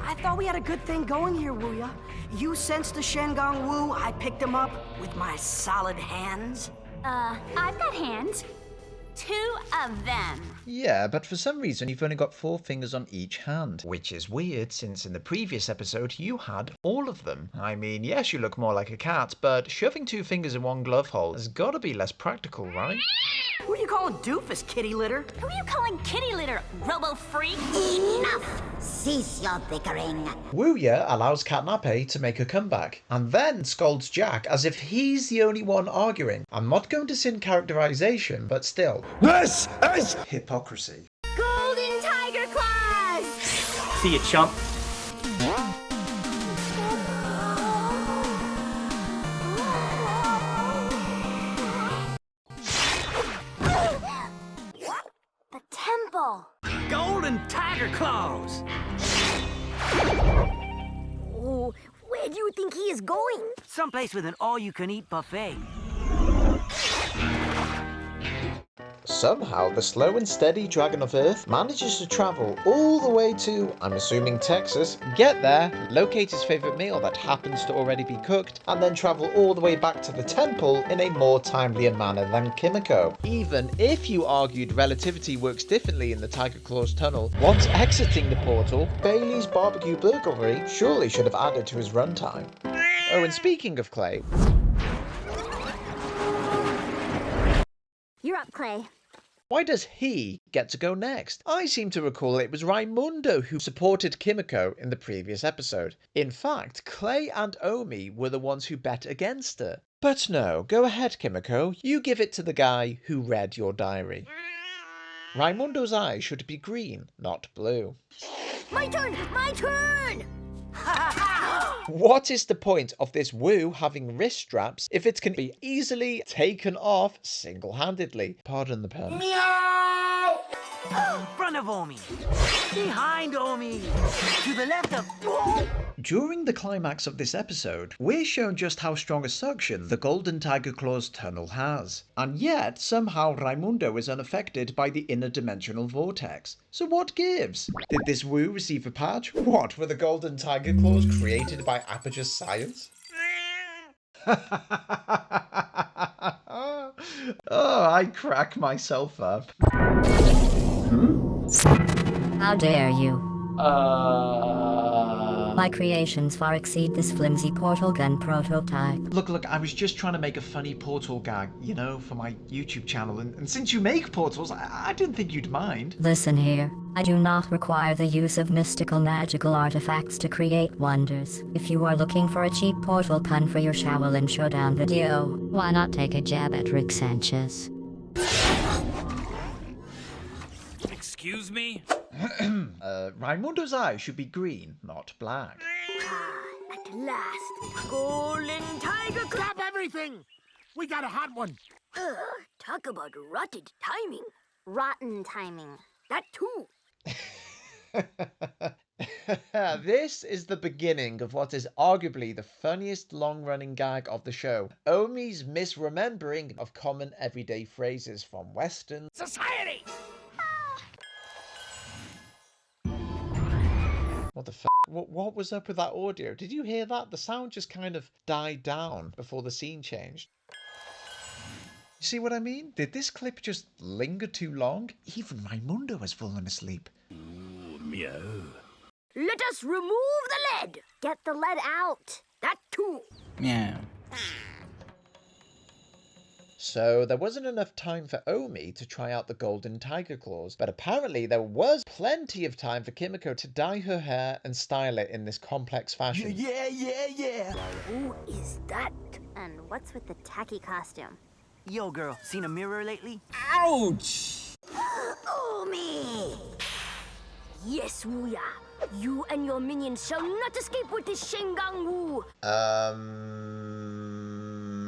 I thought we had a good thing going here, Wuya. You sensed the Shengang Wu, I picked him up with my solid hands. I've got hands. 2 of them. Yeah, but for some reason you've only got 4 fingers on each hand, which is weird since in the previous episode you had all of them. I mean, yes, you look more like a cat, but shoving 2 fingers in one glove hole has got to be less practical, right? Who do you call a doofus, kitty litter? Who are you calling kitty litter, robo-freak? Enough! Cease your bickering. Wuya allows Katnappe to make a comeback, and then scolds Jack as if he's the only one arguing. I'm not going to sin characterization, but still. This is hypocrisy. Golden tiger claws! See you, chump. The temple. Golden tiger claws! Oh, where do you think he is going? Someplace with an all-you-can-eat buffet. Somehow, the slow and steady Dragon of Earth manages to travel all the way to, I'm assuming, Texas, get there, locate his favourite meal that happens to already be cooked, and then travel all the way back to the temple in a more timelier manner than Kimiko. Even if you argued relativity works differently in the Tiger Claws tunnel, once exiting the portal, Bailey's barbecue burglary surely should have added to his runtime. Oh, and speaking of Clay... You're up, Clay. Why does he get to go next? I seem to recall it was Raimundo who supported Kimiko in the previous episode. In fact, Clay and Omi were the ones who bet against her. But no, go ahead, Kimiko. You give it to the guy who read your diary. Raimundo's eyes should be green, not blue. My turn! My turn! What is the point of this Wu having wrist straps if it can be easily taken off single-handedly? Pardon the pun. Front of Omi. Behind Omi. To the left of... During the climax of this episode, we're shown just how strong a suction the Golden Tiger Claws tunnel has. And yet, somehow Raimundo is unaffected by the interdimensional vortex. So what gives? Did this Wu receive a patch? What, were the Golden Tiger Claws created by Aperture Science? Oh, I crack myself up. How dare you? My creations far exceed this flimsy portal gun prototype. Look, I was just trying to make a funny portal gag, you know, for my YouTube channel, and since you make portals, I didn't think you'd mind. Listen here, I do not require the use of mystical magical artifacts to create wonders. If you are looking for a cheap portal pun for your Xiaolin Showdown video, why not take a jab at Rick Sanchez? Excuse me? Raimundo's eyes should be green, not black. At last. Golden tiger claw. Stop everything! We got a hot one. Talk about rotted timing. Rotten timing. That too. This is the beginning of what is arguably the funniest long-running gag of the show. Omi's misremembering of common everyday phrases from Western Society! What the f***? What was up with that audio? Did you hear that? The sound just kind of died down before the scene changed. You see what I mean? Did this clip just linger too long? Even Raimundo has fallen asleep. Ooh, meow. Let us remove the lead. Get the lead out. That too. Meow. So there wasn't enough time for Omi to try out the Golden Tiger Claws, but apparently there was plenty of time for Kimiko to dye her hair and style it in this complex fashion. Yeah. Who is that? And what's with the tacky costume? Yo, girl, seen a mirror lately? Ouch! Oh, me. Yes, Wuya. You and your minions shall not escape with this Shengang Wu.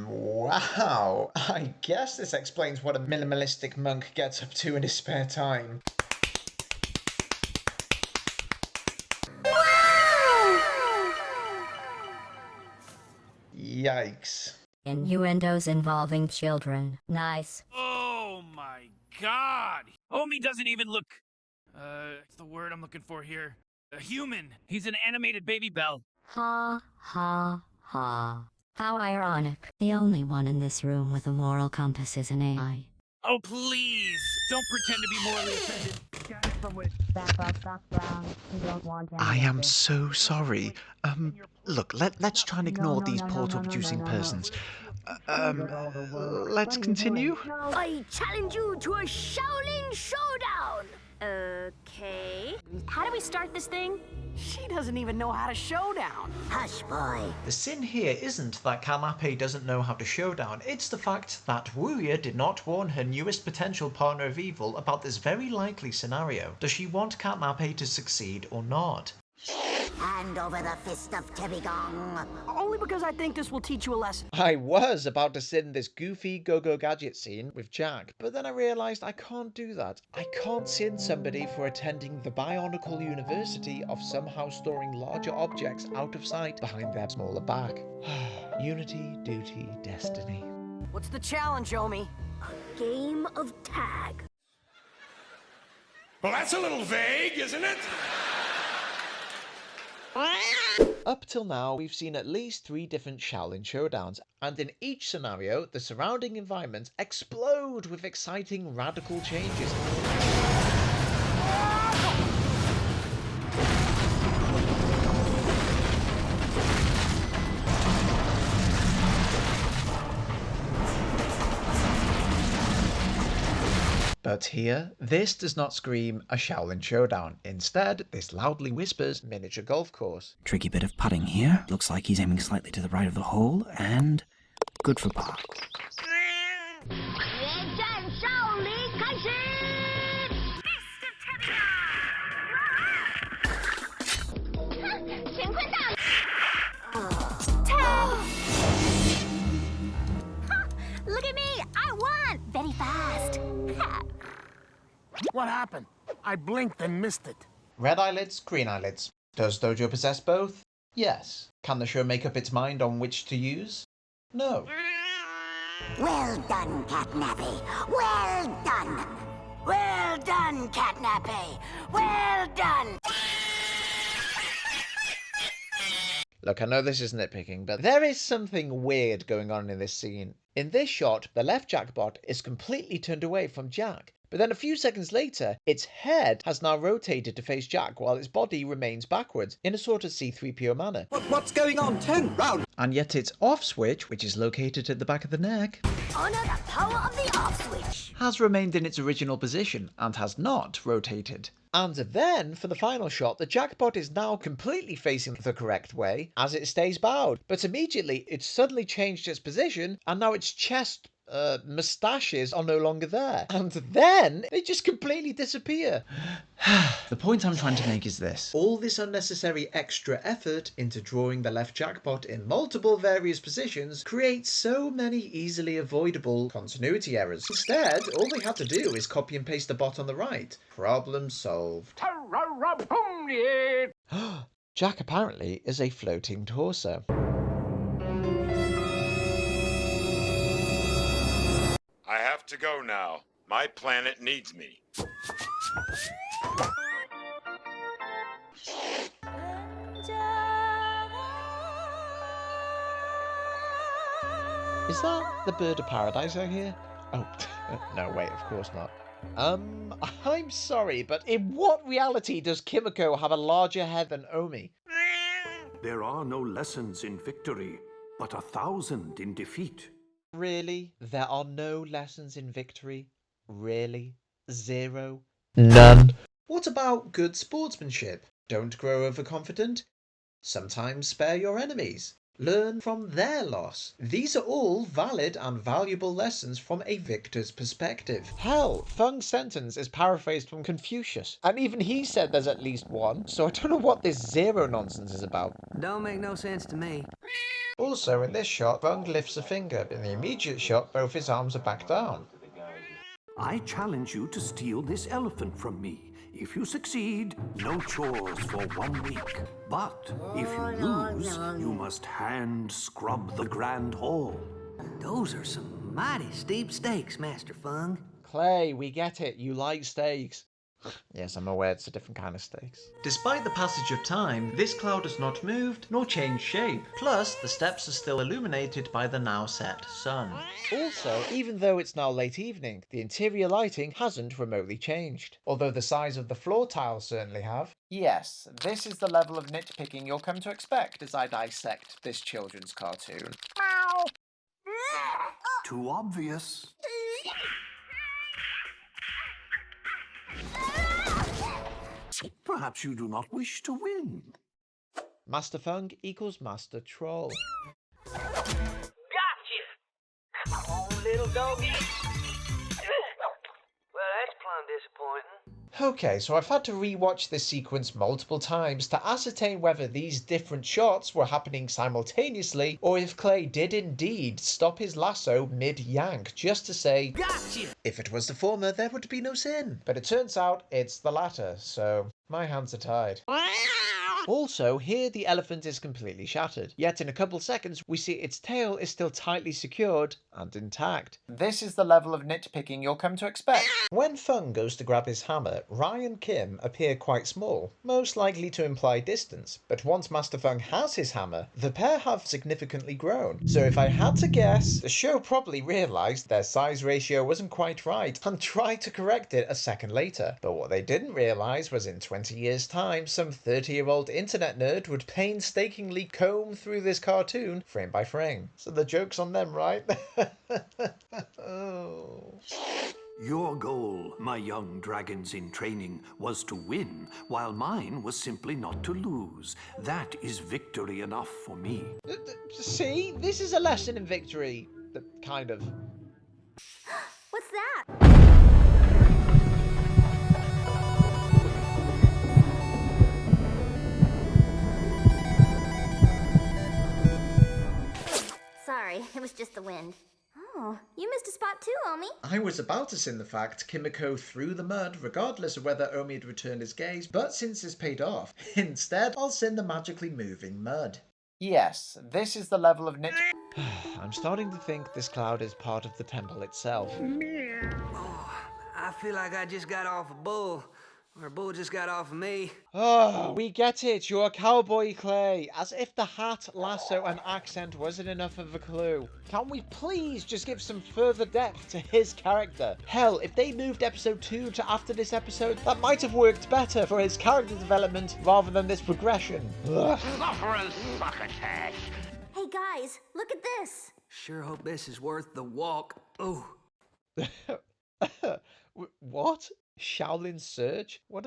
Wow. I guess this explains what a minimalistic monk gets up to in his spare time. Yikes. Innuendos involving children. Nice. Oh my god! Homie doesn't even look... what's the word I'm looking for here? A human. He's an animated baby bell. Ha, ha, ha. How ironic. The only one in this room with a moral compass is an AI. Oh, please! Don't pretend to be morally offended. I am so sorry. Look, let's try and ignore these portal-producing persons. Let's continue? I challenge you to a Xiaolin Showdown. Okay. How do we start this thing? She doesn't even know how to showdown. Hush, boy. The sin here isn't that Katnappe doesn't know how to showdown, it's the fact that Wuya did not warn her newest potential partner of evil about this very likely scenario. Does she want Katnappe to succeed or not? Hand over the fist of Tibigong. Only because I think this will teach you a lesson. I was about to sin this goofy go-go gadget scene with Jack, but then I realised I can't do that. I can't sin somebody for attending the Bionicle University of somehow storing larger objects out of sight behind their smaller back. Unity, duty, destiny. What's the challenge, Omi? Game of tag. Well, that's a little vague, isn't it? Up till now, we've seen at least 3 different Xiaolin Showdowns, and in each scenario, the surrounding environments explode with exciting radical changes. But here, this does not scream a Xiaolin Showdown. Instead, this loudly whispers miniature golf course. Tricky bit of putting here. Looks like he's aiming slightly to the right of the hole, and good for par. Look at me! I won! Very fast. What happened? I blinked and missed it. Red eyelids, green eyelids. Does Dojo possess both? Yes. Can the show make up its mind on which to use? No. Well done, Katnappe. Well done. Well done, Katnappe. Well done. Look, I know this is nitpicking, but there is something weird going on in this scene. In this shot, the left Jackbot is completely turned away from Jack. But then a few seconds later, its head has now rotated to face Jack while its body remains backwards in a sort of C-3PO manner. What's going on? Turn round! And yet its off switch, which is located at the back of the neck, Honor the power of the off switch. has remained in its original position and has not rotated. And then, for the final shot, the Jackbot is now completely facing the correct way as it stays bowed. But immediately, it's suddenly changed its position and now its chest moustaches are no longer there. And then they just completely disappear. The point I'm trying to make is this. All this unnecessary extra effort into drawing the left Jackbot in multiple various positions creates so many easily avoidable continuity errors. Instead, all they had to do is copy and paste the bot on the right. Problem solved. Jack apparently is a floating torso. I have to go now. My planet needs me. Is that the bird of paradise I hear? Oh, no, wait, of course not. I'm sorry, but in what reality does Kimiko have a larger head than Omi? There are no lessons in victory, but 1,000 in defeat. Really? There are no lessons in victory? Really? Zero? None? What about good sportsmanship? Don't grow overconfident? Sometimes spare your enemies. Learn from their loss. These are all valid and valuable lessons from a victor's perspective. Hell, Feng's sentence is paraphrased from Confucius, and even he said there's at least one, so I don't know what this zero nonsense is about. Don't make no sense to me. Also, in this shot, Feng lifts a finger. In the immediate shot, both his arms are back down. I challenge you to steal this elephant from me. If you succeed, no chores for 1 week. But if you lose, you must hand scrub the Grand Hall. Those are some mighty steep stakes, Master Feng. Clay, we get it. You like steaks. Yes, I'm aware it's a different kind of steaks. Despite the passage of time, this cloud has not moved nor changed shape. Plus, the steps are still illuminated by the now set sun. Also, even though it's now late evening, the interior lighting hasn't remotely changed. Although the size of the floor tiles certainly have. Yes, this is the level of nitpicking you'll come to expect as I dissect this children's cartoon. Too obvious. Perhaps you do not wish to win. Master Feng equals Master Troll. Gotcha! Come on, little doggy. Well, that's plumb disappointing. Okay, so I've had to rewatch this sequence multiple times to ascertain whether these different shots were happening simultaneously or if Clay did indeed stop his lasso mid-yank just to say, Gotcha! If it was the former, there would be no sin. But it turns out it's the latter, so my hands are tied. Also, here the elephant is completely shattered, yet in a couple seconds we see its tail is still tightly secured and intact. This is the level of nitpicking you'll come to expect. When Feng goes to grab his hammer, Rai and Kim appear quite small, most likely to imply distance, but once Master Feng has his hammer, the pair have significantly grown. So if I had to guess, the show probably realised their size ratio wasn't quite right and tried to correct it a second later. But what they didn't realise was in 20 years' time, some 30-year-old internet nerd would painstakingly comb through this cartoon frame by frame. So the joke's on them, right? Oh. Your goal, my young dragons in training, was to win, while mine was simply not to lose. That is victory enough for me. See? This is a lesson in victory. Kind of. What's that? Sorry, it was just the wind. Oh, you missed a spot too, Omi. I was about to sin the fact Kimiko threw the mud regardless of whether Omi had returned his gaze, but since it's paid off, instead I'll sin the magically moving mud. Yes, this is the level of nit... I'm starting to think this cloud is part of the temple itself. Oh, I feel like I just got off a bull. Or a bull just got off of me. Oh, we get it. You're a cowboy, Clay. As if the hat, lasso, and accent wasn't enough of a clue. Can we please just give some further depth to his character? Hell, if they moved episode 2 to after this episode, that might have worked better for his character development rather than this progression. Ugh. Hey guys, look at this. Sure hope this is worth the walk. Oh. What? Xiaolin search? What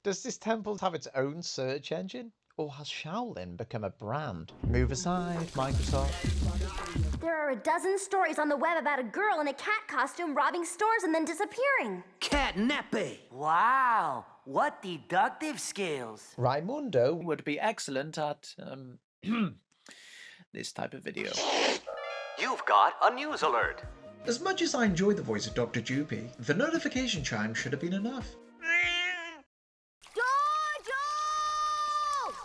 does this temple have its own search engine? Or has Xiaolin become a brand? Move aside, Microsoft. There are a dozen stories on the web about a girl in a cat costume robbing stores and then disappearing. Katnappe! Wow, what deductive skills. Raimundo would be excellent at, this type of video. You've got a news alert. As much as I enjoy the voice of Dr. Droopy, the notification chime should have been enough.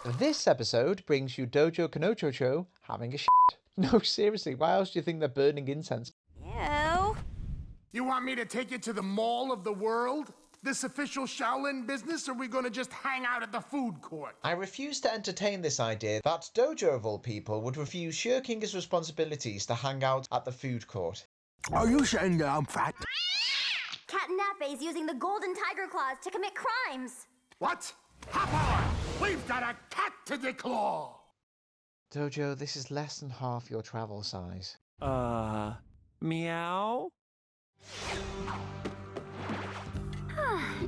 Dojo! This episode brings you Dojo Kanochocho having a shit. No, seriously, why else do you think they're burning incense? Ew. You want me to take you to the mall of the world? This official Shaolin business, or are we gonna just hang out at the food court? I refuse to entertain this idea that Dojo of all people would refuse shirking his responsibilities to hang out at the food court. Are you saying that I'm fat? Katnappe is using the golden tiger claws to commit crimes. What? Hop on! We've got a cat to declaw! Dojo, this is less than half your travel size. Meow?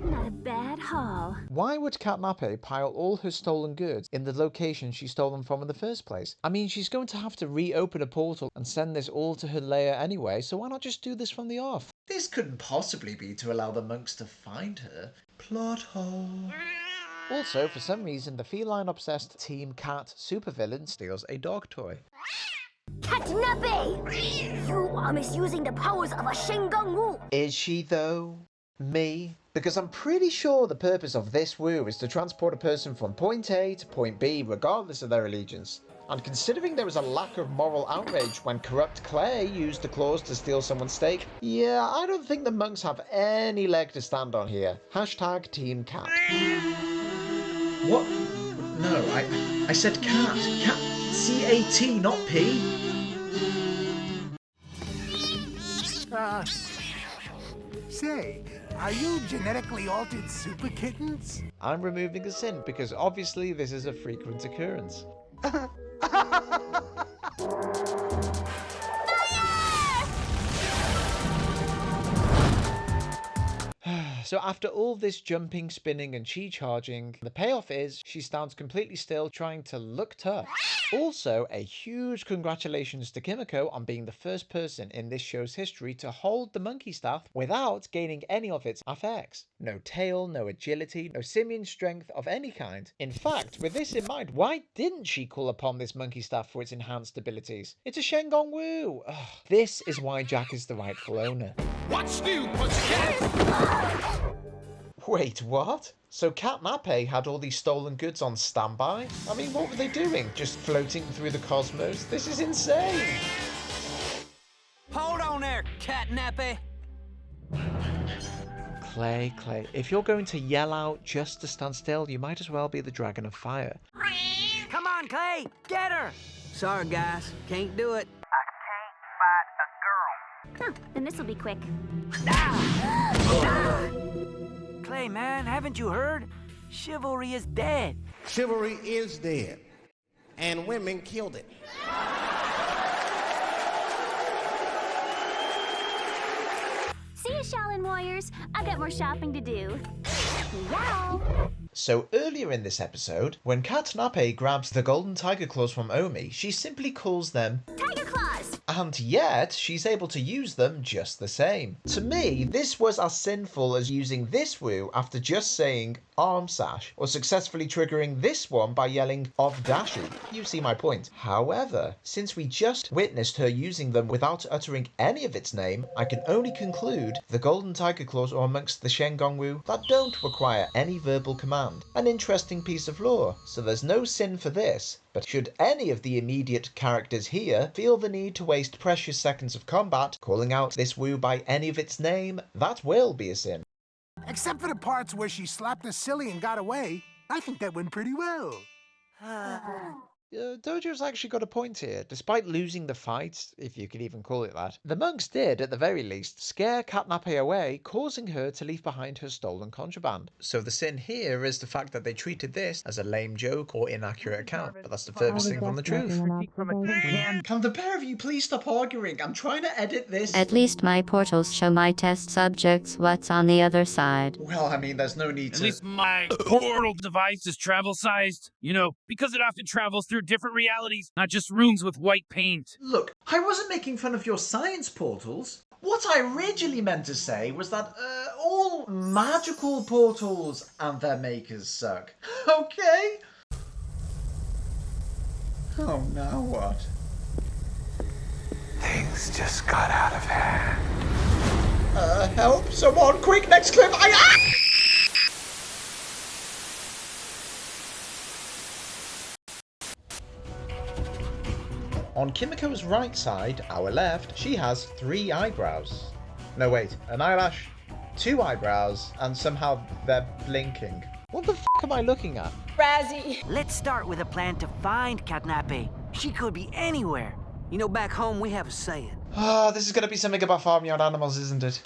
Not a bad haul. Why would Katnappe pile all her stolen goods in the location she stole them from in the first place? I mean, she's going to have to reopen a portal and send this all to her lair anyway, so why not just do this from the off? This couldn't possibly be to allow the monks to find her. Plot hole. Also, for some reason, the feline-obsessed Team Cat supervillain steals a dog toy. Katnappe! You are misusing the powers of a Shengang Wu. Is she, though? Me? Because I'm pretty sure the purpose of this woo is to transport a person from point A to point B, regardless of their allegiance. And considering there was a lack of moral outrage when corrupt Clay used the claws to steal someone's steak, yeah, I don't think the monks have any leg to stand on here. Hashtag Team Cat. What? No, I said cat. Cat. C-A-T, not P. Say, are you genetically altered super kittens? I'm removing a sin because obviously this is a frequent occurrence. So after all this jumping, spinning and chi charging, the payoff is she stands completely still trying to look tough. Also, a huge congratulations to Kimiko on being the first person in this show's history to hold the monkey staff without gaining any of its effects. No tail, no agility, no simian strength of any kind. In fact, with this in mind, why didn't she call upon this monkey staff for its enhanced abilities? It's a Shengang Wu! Ugh, this is why Jack is the rightful owner. What's new, pussycat? Wait, what? So Katnappe had all these stolen goods on standby? I mean, what were they doing? Just floating through the cosmos? This is insane! Hold on there, Katnappe. Clay, if you're going to yell out just to stand still, you might as well be the Dragon of Fire. Come on, Clay, get her. Sorry, guys, can't do it. Then this'll be quick. Clay, man, haven't you heard? Chivalry is dead. Chivalry is dead, and women killed it. See you, Xiaolin warriors. I've got more shopping to do. Yow! So earlier in this episode, when Katnappe grabs the golden tiger claws from Omi, she simply calls them Tiger claws! And yet, she's able to use them just the same. To me, this was as sinful as using this woo after just saying arm sash, or successfully triggering this one by yelling of dashi. You see my point. However, since we just witnessed her using them without uttering any of its name, I can only conclude the golden tiger claws are amongst the Shengang Wu that don't require any verbal command. An interesting piece of lore, so there's no sin for this. But should any of the immediate characters here feel the need to waste precious seconds of combat calling out this woo by any of its name, that will be a sin. Except for the parts where she slapped us silly and got away. I think that went pretty well. Dojo's actually got a point here. Despite losing the fight, if you could even call it that, the monks did, at the very least, scare Katnappe away, causing her to leave behind her stolen contraband. So the sin here is the fact that they treated this as a lame joke or inaccurate account, but that's the furthest thing from the truth. Can the pair of you please stop arguing? I'm trying to edit this. At least my portals show my test subjects what's on the other side. Well, I mean, there's no need to... At least my portal device is travel-sized, you know, because it often travels through different realities, not just rooms with white paint. Look, I wasn't making fun of your science portals. What I originally meant to say was that all magical portals and their makers suck. Okay? Oh, now what? Things just got out of hand. Help! Someone! Quick! Next clip! On Kimiko's right side, our left, she has 3 eyebrows. No, wait, an eyelash, 2 eyebrows, and somehow they're blinking. What the f*** am I looking at? Razzie! Let's start with a plan to find Katnappe. She could be anywhere. You know, back home we have a saying. Ah, this is gonna be something about farmyard animals, isn't it?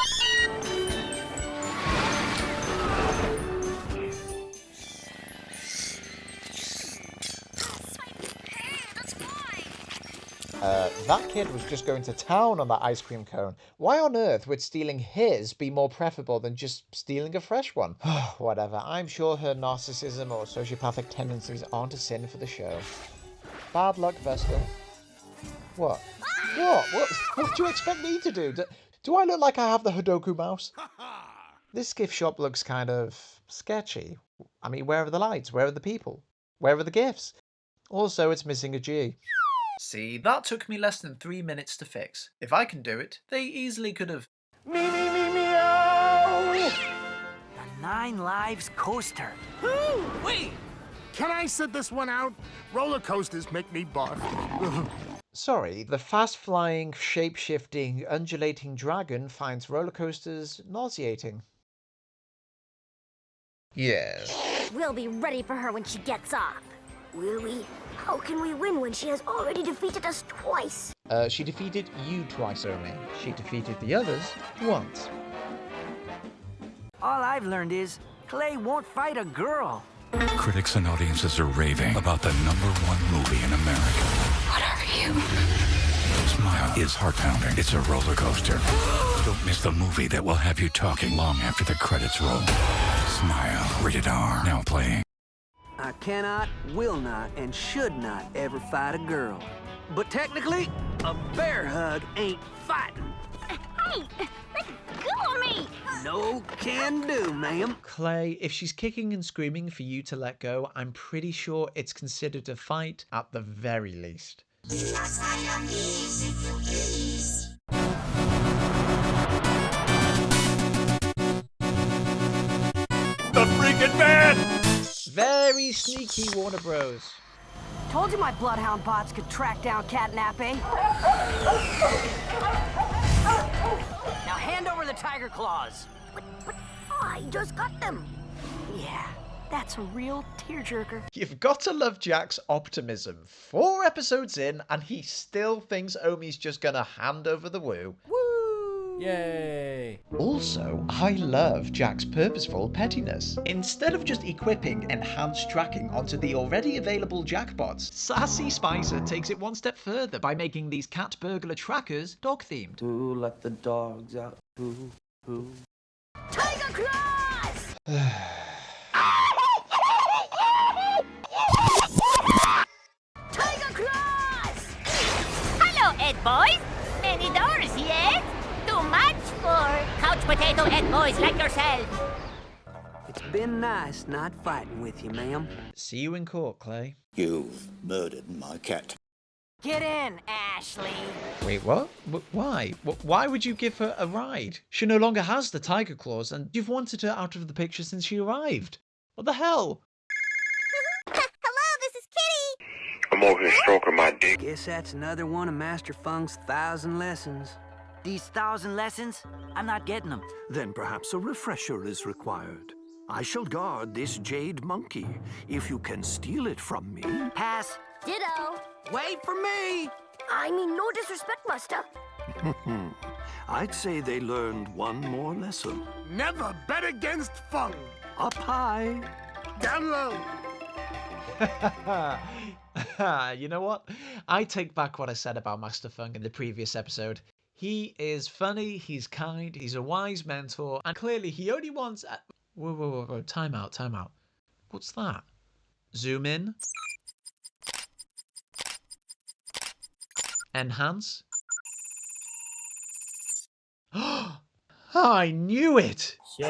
That kid was just going to town on that ice cream cone. Why on earth would stealing his be more preferable than just stealing a fresh one? Whatever, I'm sure her narcissism or sociopathic tendencies aren't a sin for the show. Bad luck, Vesta. What? What do you expect me to do? Do I look like I have the Hadoku mouse? This gift shop looks kind of sketchy. I mean, where are the lights? Where are the people? Where are the gifts? Also, it's missing a G. See, that took me less than 3 minutes to fix. If I can do it, they easily could have. Meow! The 9 Lives coaster. Wait! Can I sit this one out? Roller coasters make me barf. Sorry, the fast-flying, shape-shifting, undulating dragon finds roller coasters nauseating. Yes. We'll be ready for her when she gets off. Will we? How can we win when she has already defeated us twice? She defeated you twice only. She defeated the others once. All I've learned is Clay won't fight a girl. Critics and audiences are raving about the #1 movie in America. What are you? Smile is heart-pounding. It's a roller coaster. Don't miss the movie that will have you talking long after the credits roll. Smile. Rated R. Now playing. I cannot, will not, and should not ever fight a girl. But technically, a bear hug ain't fighting. Hey, let go of me! No can do, ma'am. Clay, if she's kicking and screaming for you to let go, I'm pretty sure it's considered a fight at the very least. The freaking man! Very sneaky, Warner Bros. Told you my bloodhound bots could track down Katnappe. Now hand over the tiger claws. But I just got them. Yeah, that's a real tearjerker. You've got to love Jack's optimism. 4 episodes in, and he still thinks Omi's just gonna hand over the woo. Yay! Also, I love Jack's purposeful pettiness. Instead of just equipping enhanced tracking onto the already available Jackbots, Sassy Spicer takes it one step further by making these cat burglar trackers dog-themed. Who let the dogs out? Who? Tiger claws! Tiger claws! Hello, Ed boys. Many doors, yes? Too much for couch potato Ed boys like yourself. It's been nice not fighting with you, ma'am. See you in court, Clay. You've murdered my cat. Get in, Ashley. Wait, what? Why? Why would you give her a ride? She no longer has the tiger claws, and you've wanted her out of the picture since she arrived. What the hell? Hello, this is Kitty. I'm over here stroking my dick. Guess that's another one of Master Funk's 1,000 lessons. These 1,000 lessons? I'm not getting them. Then perhaps a refresher is required. I shall guard this jade monkey. If you can steal it from me... Pass. Ditto. Wait for me! I mean, no disrespect, Master. I'd say they learned one more lesson. Never bet against Fung. Up high. Down low. You know what? I take back what I said about Master Fung in the previous episode. He is funny, he's kind, he's a wise mentor, and clearly he only wants... Whoa, time out. What's that? Zoom in. Enhance. I knew it! 小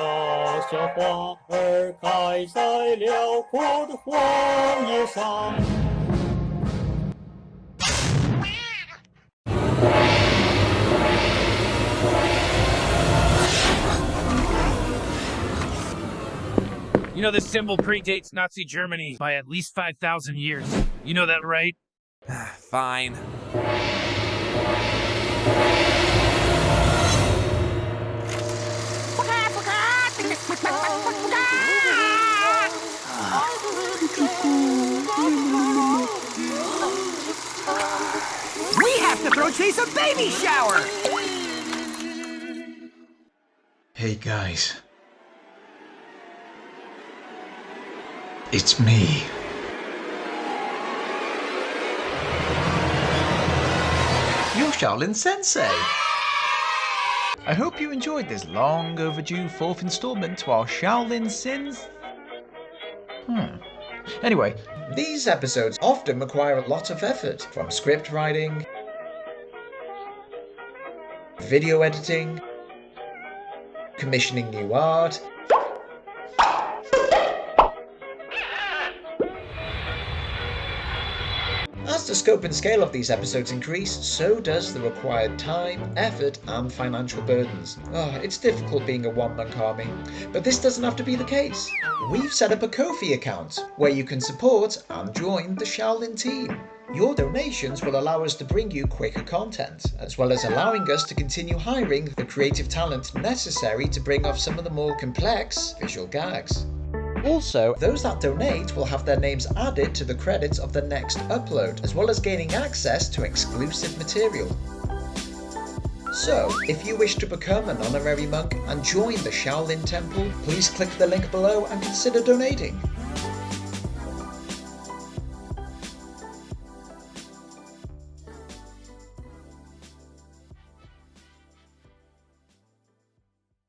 小花儿开在辽阔的荒野上。 You know, this symbol predates Nazi Germany by at least 5,000 years. You know that, right? Fine. We have to throw Chase a baby shower! Hey guys. It's me. your Xiaolin Sensei. I hope you enjoyed this long overdue 4th installment to our Xiaolin Sins. Anyway, these episodes often require a lot of effort, from script writing, video editing, commissioning new art, As the scope and scale of these episodes increase, so does the required time, effort, and financial burdens. It's difficult being a one-man army, but this doesn't have to be the case. We've set up a Ko-fi account, where you can support and join the Xiaolin team. Your donations will allow us to bring you quicker content, as well as allowing us to continue hiring the creative talent necessary to bring off some of the more complex visual gags. Also, those that donate will have their names added to the credits of the next upload, as well as gaining access to exclusive material. So, if you wish to become an honorary monk and join the Xiaolin Temple, please click the link below and consider donating.